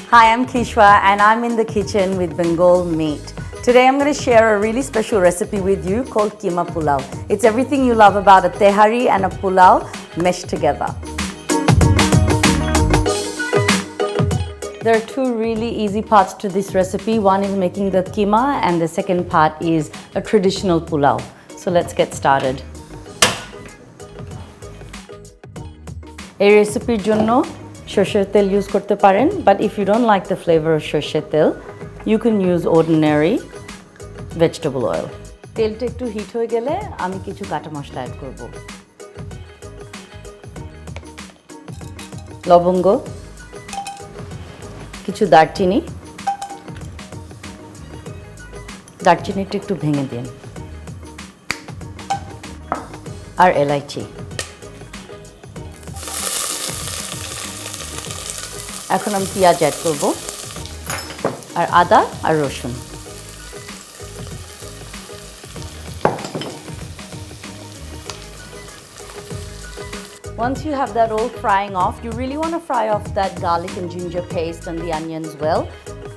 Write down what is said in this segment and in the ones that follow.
Hi, I'm Kishwar and I'm in the kitchen with Bengal Meat. Today I'm going to share a really special recipe with you called Keema Polao. It's everything you love about a tehari and a pulao meshed together. There are two really easy parts to this recipe. One is making the keema and the second part is a traditional pulao. So let's get started. এই রেসিপির জন্য সরষের তেল use করতে পারেন, but if you don't like the flavor of সরষের তেল, you can use ordinary vegetable oil. তেলটা একটু হিট হয়ে গেলে আমি কিছু কাটা মশলা অ্যাড করব। লবঙ্গ, কিছু দারচিনি, দারচিনিটা একটু ভেঙে দিন, আর এলাইচি। এখন আমি পেঁয়াজ অ্যাড করব, আর আদা আর রসুন। Once you have that all frying off, you really want to fry off that garlic and ginger paste and the onions well.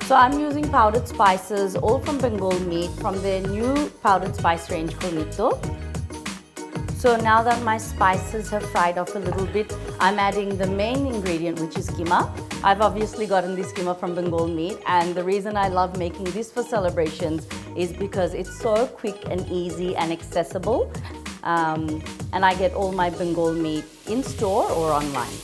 So I'm using powdered spices, all from Bengal Meat, from their new powdered spice range called Nitto. So now that my spices have fried off a little bit, I'm adding the main ingredient, which is keema. I've obviously gotten this keema from Bengal Meat, and the reason I love making this for celebrations is because it's so quick and easy and accessible. And I get all my Bengal Meat in store or online.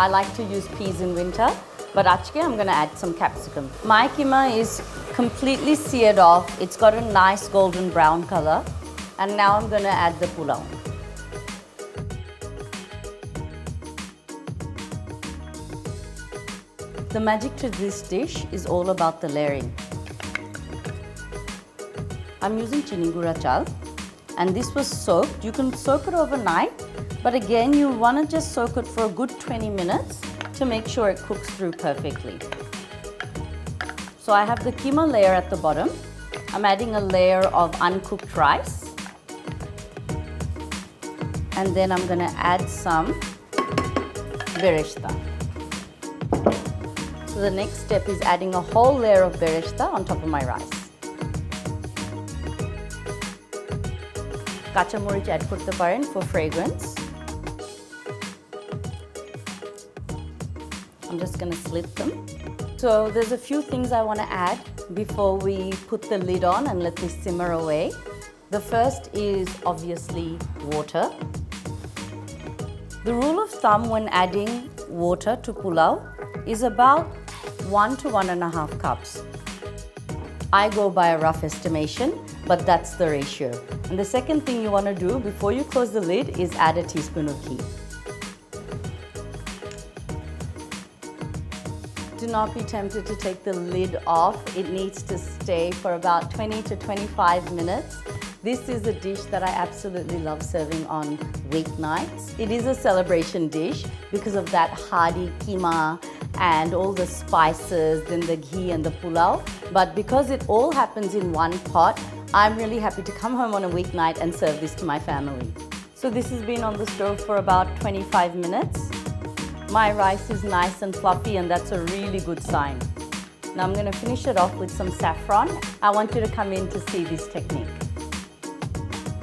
I like to use peas in winter, but today I'm going to add some capsicum. My keema is completely seared off. It's got a nice golden brown color. And now I'm going to add the pulao. The magic to this dish is all about the layering. I'm using chini gura chal, and this was soaked. You can soak it overnight, but again, you want to just soak it for a good 20 minutes to make sure it cooks through perfectly. So I have the keema layer at the bottom. I'm adding a layer of uncooked rice. And then I'm going to add some bereshta. So the next step is adding a whole layer of bereshta on top of my rice. Kacha morich add korte paren for fragrance. I'm just going to slit them. So there's a few things I want to add before we put the lid on and let this simmer away. The first is obviously water. The rule of thumb when adding water to pulao is about 1 to 1.5 cups. I go by a rough estimation, but that's the ratio. And the second thing you want to do before you close the lid is add a teaspoon of ghee. Do not be tempted to take the lid off. It needs to stay for about 20 to 25 minutes. This is a dish that I absolutely love serving on weeknights. It is a celebration dish because of that hearty keema and all the spices, then the ghee and the pulao. But because it all happens in one pot, I'm really happy to come home on a weeknight and serve this to my family. So this has been on the stove for about 25 minutes. My rice is nice and fluffy, and that's a really good sign. Now I'm going to finish it off with some saffron. I want you to come in to see this technique.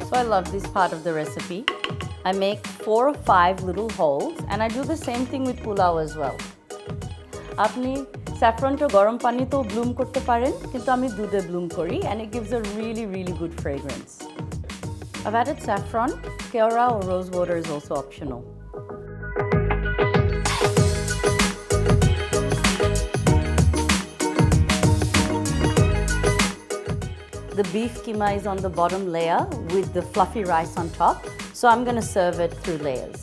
So I love this part of the recipe. I make 4 or 5 little holes, and I do the same thing with pulao as well. Apni saffron to garam pani to bloom korte paren, kintu ami dudhe bloom kori, and it gives a really, really good fragrance. I've added saffron. Keora or rose water is also optional. The beef keema is on the bottom layer with the fluffy rice on top, so I'm going to serve it through layers.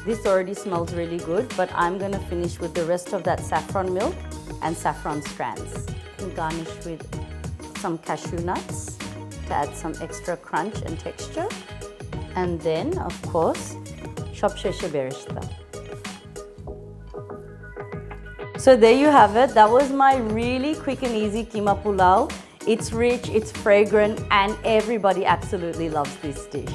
This already smells really good, but I'm going to finish with the rest of that saffron milk and saffron strands. You can garnish with some cashew nuts to add some extra crunch and texture. And then, of course, সবশেষে বেরেস্তা. So there you have it. That was my really quick and easy Keema Polao. It's rich, it's fragrant, and everybody absolutely loves this dish.